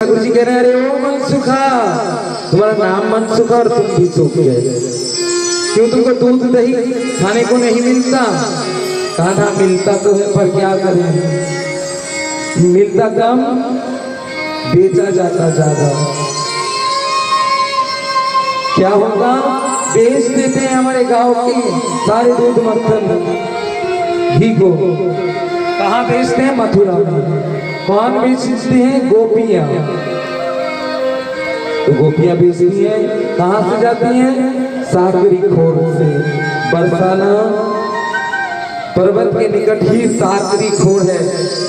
ठाकुर जी कह रहे हैं अरे ओ मनसुखा, तुम्हारा नाम मनसुखा और तुम भी सूख गए। क्यों तुमको दूध दही खाने को नहीं मिलता? खाना मिलता तो है पर क्या करें, मिलता कम बेचा जाता ज्यादा। क्या होगा, बेच देते हैं हमारे गांव के सारे दूध मक्खन घी को। कहाँ बेचते हैं? मथुरा में। कौन बेचते हैं? गोपियां। तो गोपियां बेचती हैं, कहाँ से जाती हैं? साकरी खोर से। बरसाना पर्वत के निकट ही साकरी खोर है।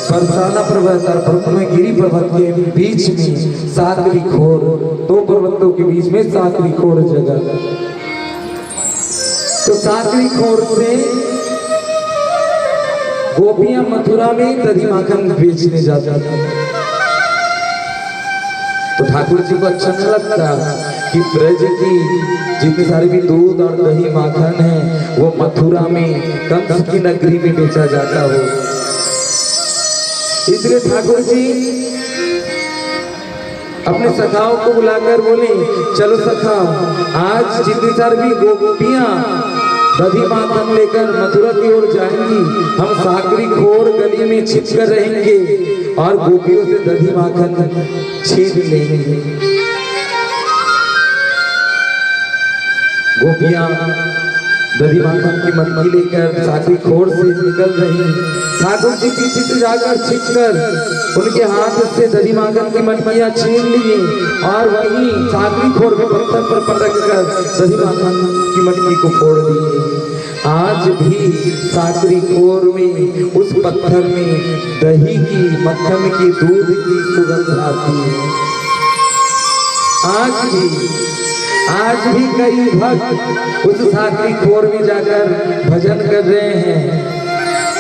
बरसाना पर्वत और गिरी पर्वत के बीच में साकरी खोर, दो पर्वतों के बीच में साकरी खोर जगह। तो साकरी खोर से गोपियां मथुरा में दही माखन बेचने जाती हैं। तो ठाकुर जी को अच्छा नहीं लगता कि ब्रज की जितनी सारी भी दूध और दही माखन है वो मथुरा में कंस की नगरी में बेचा जाता हो। इसलिए ठाकुर जी अपने सखाओं को बुलाकर बोले, चलो सखा, आज जितनी सारी भी गोपियां दही माखन लेकर मथुरा की ओर जाएंगी, हम साकरी खोर गली में छिपकर रहेंगे और गोपियों से दही माखन छीन लेंगे। गोपियां दही माखन की मटकी लेकर साकरी खोर से निकल रही। ठाकुर जी पीछे से जाकर छिपकर उनके हाथ से दही माखन की मटकियां छीन ली और वहीं साकरी खोर में पत्थर पर पटक कर दही माखन की मटकी को फोड़ दिए। आज भी साकरी खोर में उस पत्थर में दही की, मक्खन की, दूध की सुगंध आती है। आज भी कई भक्त उस साकरी खोर में जाकर भजन कर रहे हैं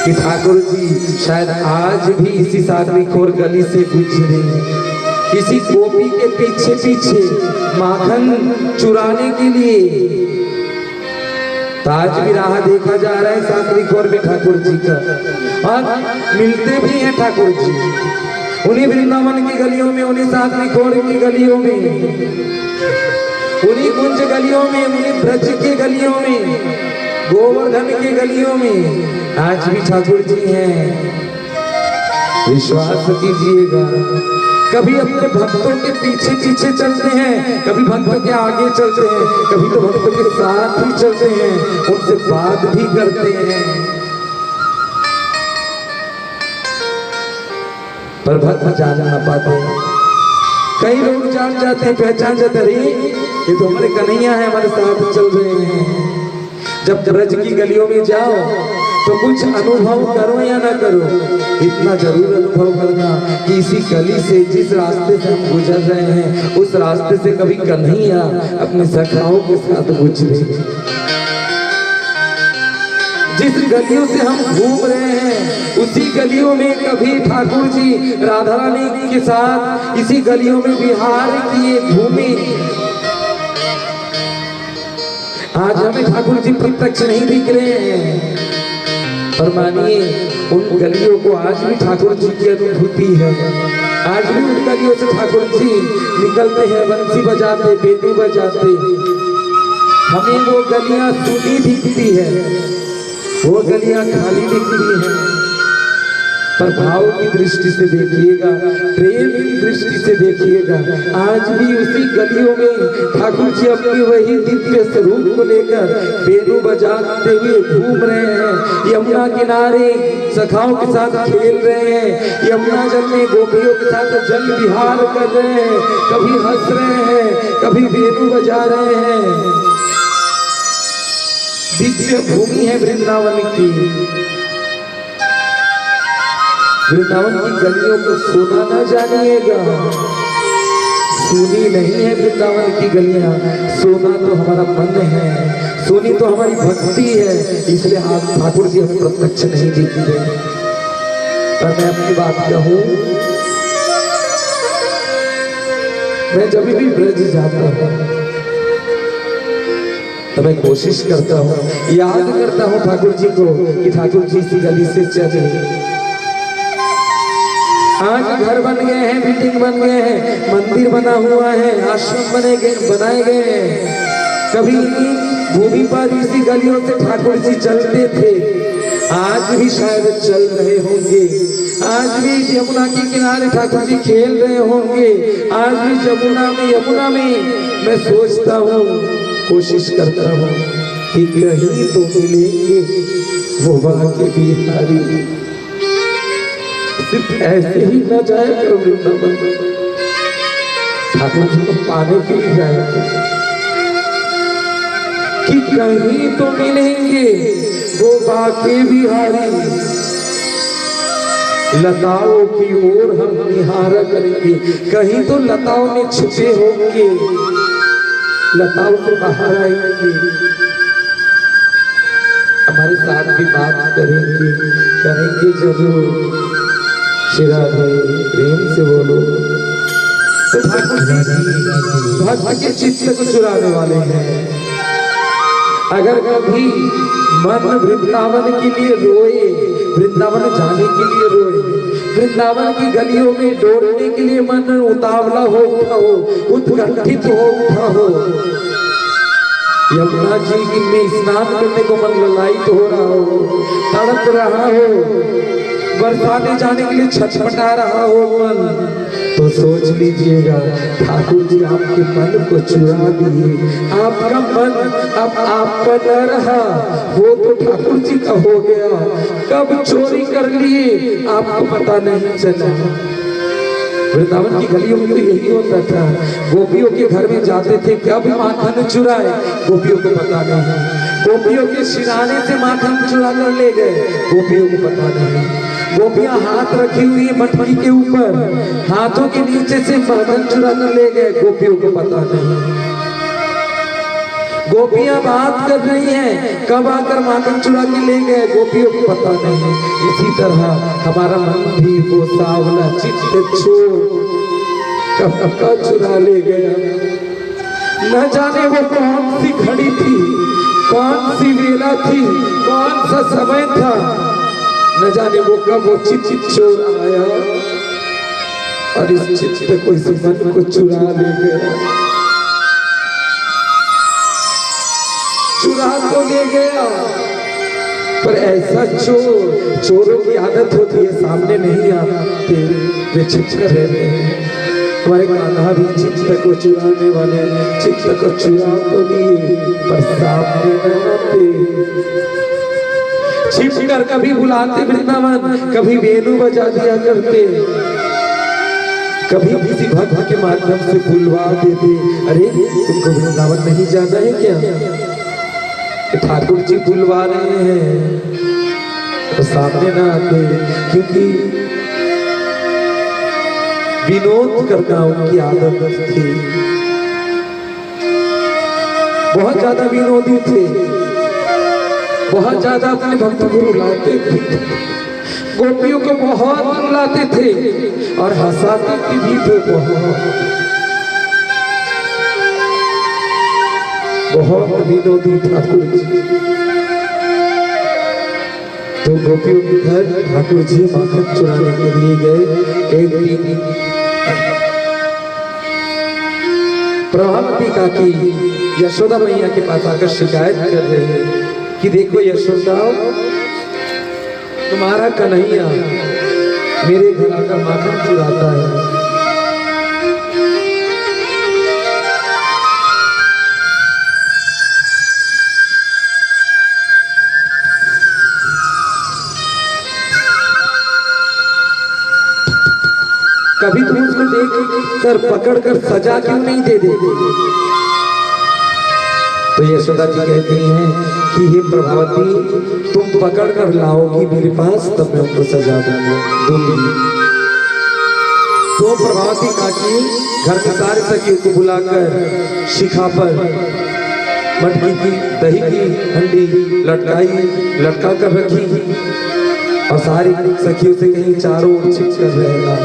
कि ठाकुर जी शायद आज भी इसी साकरी खोर गली से गुजरे, किसी गोपी के पीछे पीछे माखन चुराने के लिए। आज भी राह देखा जा रहा है साकरी खोर में ठाकुर जी का, और मिलते भी हैं ठाकुर जी उन्हीं वृंदावन की गलियों में, उन्हीं साकरी खोर की गलियों में, उन्हीं कुंज गलियों में, उन्हीं ब्रज की गलियों में, गोवर्धन की गलियों में आज भी ठाकुर जी हैं। विश्वास कीजिएगा, कभी अपने भक्तों के पीछे पीछे चलते हैं, कभी भक्तों के आगे चलते हैं, कभी तो भक्तों के साथ ही चलते हैं, उनसे बात भी करते हैं, पर भक्त जान ना पाते। कई लोग जान जाते हैं, पहचान जाते हैं, ये तो हमारे कन्हैया है, हमारे साथ चल रहे हैं। जब ब्रज की गलियों में जाओ तो कुछ अनुभव करो या ना करो, इतना जरूर अनुभव करना कि इसी गली से, जिस रास्ते से हम गुजर रहे हैं, उस रास्ते से कभी कन्हैया अपने सखाओं के साथ गुजरे। जिस गलियों से हम घूम रहे हैं उसी गलियों में कभी ठाकुर जी राधा रानी के साथ इसी गलियों में विहार किए, घूमे। आज हमें ठाकुर जी प्रत्यक्ष नहीं दिख रहे हैं, पर मानिए उन गलियों को आज भी ठाकुर जी की अनुभूति है। आज भी उन गलियों से ठाकुर जी निकलते हैं, बंसी बजाते, बेटू बजाते। हमें वो गलियां सूनी दिखती है, वो गलियां खाली दिखती हैं, पर भाव की दृष्टि से देखिएगा, प्रेम की दृष्टि से देखिएगा, आज भी उसी गलियों में ठाकुर जी अपनी वही दिव्य स्वरूप को लेकर बेनू बजाते हुए घूम रहे हैं। यमुना किनारे सखाओं के साथ खेल रहे हैं, यमुना जल में गोपियों के साथ जल विहार कर रहे हैं, कभी हंस रहे हैं, कभी बेनू बजा रहे हैं। दिव्य भूमि है वृंदावन की। वृंदावन की गलियों को सोना न जानिएगा, सोनी नहीं है वृंदावन की गलियां, सोना तो हमारा मन है, सोनी तो हमारी भक्ति है। इसलिए आप ठाकुर जी हमें प्रत्यक्ष नहीं दिखते। पर मैं अपनी बात कहूं, मैं जब भी ब्रज जाता हूं तो मैं कोशिश करता हूँ, याद करता हूँ ठाकुर जी को कि ठाकुर जी इसी गली से चले। आज घर बन गए हैं, बिल्डिंग बन गए हैं, मंदिर बना हुआ है, आश्रम बनाए गए हैं। कभी भूमि पर इसी गलियों से ठाकुर जी चलते थे, आज भी शायद चल रहे होंगे। आज भी यमुना के किनारे ठाकुर जी खेल रहे होंगे। आज भी यमुना में मैं सोचता हूँ, कोशिश करता हूँ कि कहीं तो मिलेंगे वो बाके बिहारी। सिर्फ ऐसे ही न जाया करो वृंदावन, ठाकुर जी को पाने के लिए जाया करो कि कहीं तो मिलेंगे वो बाके बिहारी। लताओं की ओर हम निहारा करेंगे, कहीं तो लताओं में छुपे होंगे, लताओं से बाहर आएंगे, हमारे साथ भी बात करेंगे जरूर। श्री प्रेम से बोलो। तो भक्त के चित्त को चुराने वाले हैं। अगर कभी मन वृंदावन के लिए रोए, वृंदावन जाने के लिए रोए, वृंदावन की गलियों में दौड़ने के लिए मन उतावला हो उठा हो, उत्कंठित हो उठा हो, यमुना जी में स्नान करने को मन ललायित हो रहा हो, तड़प रहा हो, बरसाने जाने के लिए छटपटा रहा हो मन, तो सोच लीजिएगा ठाकुर जी आपके मन को चुरा दिए। आपका मन अब आपका न रहा, वो तो ठाकुर जी का हो गया। कब चोरी कर लिए आपको पता नहीं चला। वृंदावन की गलियों में तो यही होता था, गोपियों के घर में जाते थे, कब माखन चुराए गोपियों को पता नहीं। गोपियों के सिराने से माखन चुरा कर ले गए, गोपियों को पता नहीं। गोपियां हाथ रखी हुई मटकी के ऊपर, हाथों के नीचे से माखन चुरा कर ले गए, गोपियों को पता नहीं। गोपियां बात कर रही हैं, कब आकर माखन चुरा के ले गए, गोपियों को पता नहीं। इसी तरह हमारा मन भी वो सावला चित्त छोड़ कब चुरा ले गया। न जाने वो कौन सी घड़ी थी, कौन सी वेला थी, कौन सा समय था, न जाने वो कब वो चित्त चोर आया और इस चित्त को, इस मन को चुरा ले गया। चुरा तो ले गया, पर ऐसा चोरों की आदत होती है, सामने नहीं आते, वे छिप कर रहते हैं। हमारे कान्हा भी चित्त को चुराने वाले, चित्त को चुरा तो लिए पर सामने न आते। छिप कर कभी बुलाते वृंदावन, कभी वेणु बजा दिया करते, कभी किसी भक्त के माध्यम से बुलवा देते। अरे तुमको वृंदावन नहीं जाना है क्या? ठाकुर जी बुलवा रहे हैं, तो सामने ना आते, क्योंकि विनोद करना उनकी आदत थी। बहुत ज्यादा विनोदी थे, बहुत ज्यादा अपने भक्तों को रुलाते थे, गोपियों को बहुत रुलाते थे और हंसाते भी थे बहुत विनोदी ठाकुर जी। तो गोपियों के घर ठाकुर जी माखन चुराने के लिए गए। एक दिन प्रभावती काकी यशोदा मैया के पास आकर शिकायत कर रहे हैं कि देखो यशोदा, तुम्हारा कन्हैया मेरे घर आकर माखन चुराता है। कभी तुम उसको देख कर पकड़ कर सजा क्यों नहीं दे देते? तो यशोदा जी कहती हैं कि हे प्रभावती, तुम पकड़ कर लाओगी मेरे पास, तब मैं उनको सजा दूंगी। तो प्रभावती काकी घर के सारे सखियों को बुलाकर शिखा पर मटकी की दही की हंडी लटका कर रखी और सारी सखियों से कहीं चारों ओर छिप कर रहेगा।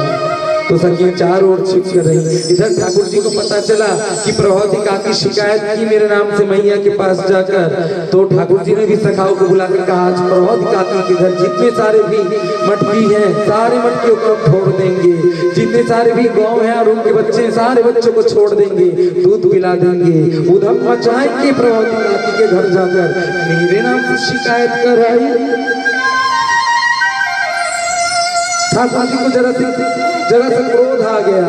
तो सखियां चारों ओर छिप कर रही। इधर ठाकुर जी को पता चला कि प्रभावती काकी शिकायत की मेरे नाम से मैया के पास जाकर, तो ठाकुर जी ने भी सखाओं को बुलाकर कहा आज प्रभावती काकी के घर जितने सारे भी मटकी हैं सारे मटकियों को छोड़ देंगे, जितने सारे भी गाँव हैं और उनके बच्चे सारे बच्चों को छोड़ देंगे, दूध पिला देंगे, उधम मचाएंगे प्रभावती काकी के घर जाकर मेरे नाम से शिकायत कर रही। ठाकुर जी को जरा से क्रोध आ गया,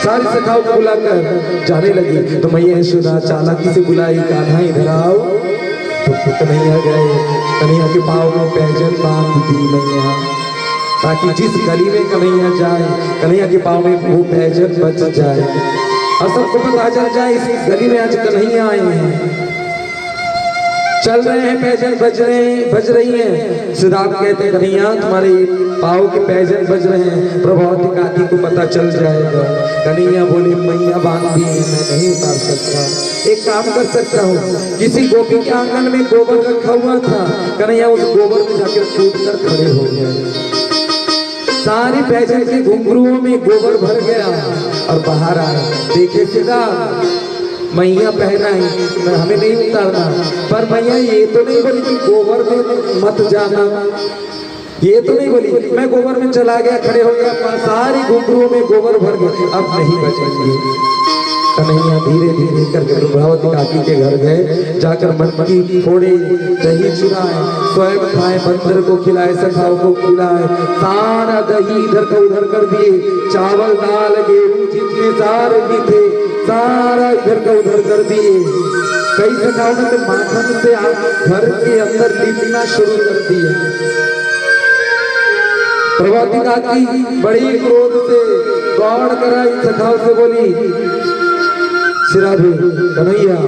सारी सखाओं को बुलाकर जाने लगी। तो मैया यशोदा चालाकी से बुलाई कान्हा इधर आओ। तो कन्हैया गए, कन्हैया के पाँव में पैजन बांध दी मैया, ताकि जिस गली में कन्हैया जाए कन्हैया के पाँव में वो पैजन बच जाए और सबको पता चल जाए इस गली में आज कन्हैया आए हैं, चल रहे हैं, पैजन बज रही हैं। सिद्धार्थ कहते हैं कन्हैया तुम्हारे पाँव के पैजन बज रहे हैं, प्रभावती काकी को पता चल जाएगा। कन्हैया बोले मैया बांधी है, मैं नहीं उतार सकता, एक काम कर सकता हूँ, किसी गोपी के आंगन में गोबर रखा हुआ था, कन्हैया उस गोबर में जाकर कूद कर खड़े हो गए, सारी पैजन के घुंघरुओं में गोबर भर गया और बाहर आए। देखे सिद्धार्थ मैया पहना है, हमें नहीं उतारना, पर मैया ये तो नहीं बोली कि गोबर में मत जाना, ये तो नहीं बोली। मैं गोबर में चला गया, खड़े हो गया, सारी घुंघरुओं में गोबर भर गए, अब नहीं बचेंगे। कन्हैया धीरे धीरे करके प्रभावती काकी के घर गए, जाकर मटकी फोड़े, दही चुराए, स्वयं खाए, बंदर को खिलाए, सखाओं को खिलाए, सारा दही इधर का उधर कर दिए, चावल दाल गेहूं जितने सारे भी थे सारा इधर का उधर कर दिए। कई सखाओं ने तो माखन से घर के अंदर लिपना शुरू कर दिया। प्रभावती काकी बड़ी क्रोध से दौड़ कर आई, सखाओं से बोली सिराधु कन्हैया